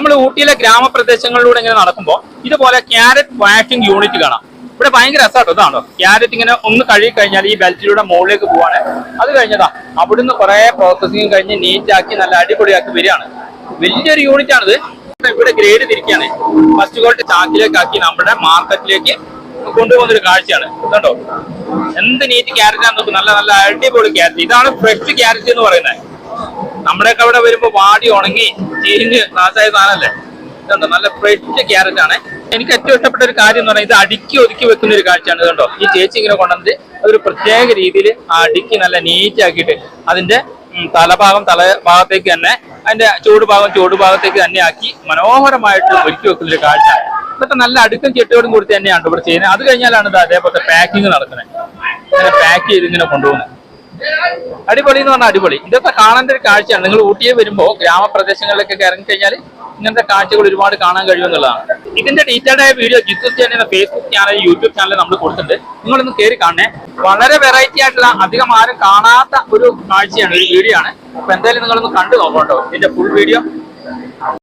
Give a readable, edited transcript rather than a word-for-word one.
നമ്മൾ ഊട്ടിയിലെ ഗ്രാമപ്രദേശങ്ങളിലൂടെ ഇങ്ങനെ നടക്കുമ്പോൾ ഇതുപോലെ ക്യാരറ്റ് വാഷിംഗ് യൂണിറ്റ് കാണാം. ഇവിടെ ഭയങ്കര രസമാട്ടോ. ഇതാണോ ക്യാരറ്റ് ഇങ്ങനെ ഒന്ന് കഴുകി കഴിഞ്ഞാൽ ഈ ബെൽറ്റിലൂടെ മുകളിലേക്ക് പോവാണ്. അത് കഴിഞ്ഞതാ അവിടുന്ന് കുറെ പ്രോസസ്സിങ് കഴിഞ്ഞ് നീറ്റാക്കി നല്ല അടിപൊളിയാക്കി വരികയാണ്. വലിയൊരു യൂണിറ്റ് ആണിത്. ഇവിടെ ഗ്രേഡ് തിരിക്കുകയാണ്. ഫസ്റ്റ് ക്വാളിറ്റി ചാക്കിലേക്ക് ആക്കി നമ്മുടെ മാർക്കറ്റിലേക്ക് കൊണ്ടുപോകുന്നൊരു കാഴ്ചയാണ്. കണ്ടോ എന്ത് നീറ്റ് ക്യാരറ്റ് ആണ് നോക്കും. നല്ല നല്ല അടിപൊളി ക്യാരറ്റ്. ഇതാണ് ഫ്രഷ് ക്യാരറ്റ് എന്ന് പറയുന്നത്. നമ്മുടെയൊക്കെ അവിടെ വരുമ്പോ വാടി ഉണങ്ങി ചീഞ്ഞ് നാശായ സാധനമല്ലേ. ഇതുണ്ടോ നല്ല ഫ്രഷ് ക്യാരറ്റ് ആണ്. എനിക്ക് ഏറ്റവും ഇഷ്ടപ്പെട്ട ഒരു കാര്യം എന്ന് പറഞ്ഞാൽ ഇത് അടുക്കി ഒതുക്കി വെക്കുന്ന ഒരു കാഴ്ചയാണ്. ഇതുണ്ടോ ഈ ചേച്ചി ഇങ്ങനെ കൊണ്ടുവന്നിട്ട് അതൊരു പ്രത്യേക രീതിയിൽ അടുക്കി നല്ല നീറ്റ് ആക്കിയിട്ട് അതിന്റെ തലഭാഗത്തേക്ക് തന്നെ അതിന്റെ ചൂടുഭാഗത്തേക്ക് തന്നെ ആക്കി മനോഹരമായിട്ട് ഒരുക്കി വെക്കുന്ന ഒരു കാഴ്ച. ഇതൊക്കെ നല്ല അടുക്കും ചിട്ടയോടും കൂടി തന്നെയാണ് ഇവിടെ ചെയ്യുന്നത്. അത് കഴിഞ്ഞാലാണ് ഇത് അതേപോലത്തെ പാക്കിങ് നടക്കുന്നത്. ഇങ്ങനെ പാക്ക് ചെയ്ത് ഇങ്ങനെ കൊണ്ടുപോകുന്നത്. അടിപൊളി എന്ന് പറഞ്ഞാൽ അടിപൊളി. ഇതൊക്കെ കാണേണ്ട ഒരു കാഴ്ചയാണ്. നിങ്ങൾ ഊട്ടിയെ വരുമ്പോൾ ഗ്രാമപ്രദേശങ്ങളിലേക്കൊക്കെ ഇറങ്ങിക്കഴിഞ്ഞാൽ ഇങ്ങനത്തെ കാഴ്ചകൾ ഒരുപാട് കാണാൻ കഴിയുമെന്നുള്ളതാണ്. ഇതിന്റെ ഡീറ്റെയിൽഡ് ആയ വീഡിയോ ജിത്തുസ് എന്ന ഫേസ്ബുക്ക് ചാനൽ, യൂട്യൂബ് ചാനൽ നമ്മൾ കൊടുത്തിട്ടുണ്ട്. നിങ്ങളൊന്ന് കയറി കാണണേ. വളരെ വെറൈറ്റി ആയിട്ടുള്ള അധികം ആരും കാണാത്ത ഒരു കാഴ്ചയാണ്, ഒരു വീഡിയോ ആണ്. അപ്പൊ എന്തായാലും നിങ്ങളൊന്ന് കണ്ടു നോക്കട്ടോ ഇതിന്റെ ഫുൾ വീഡിയോ.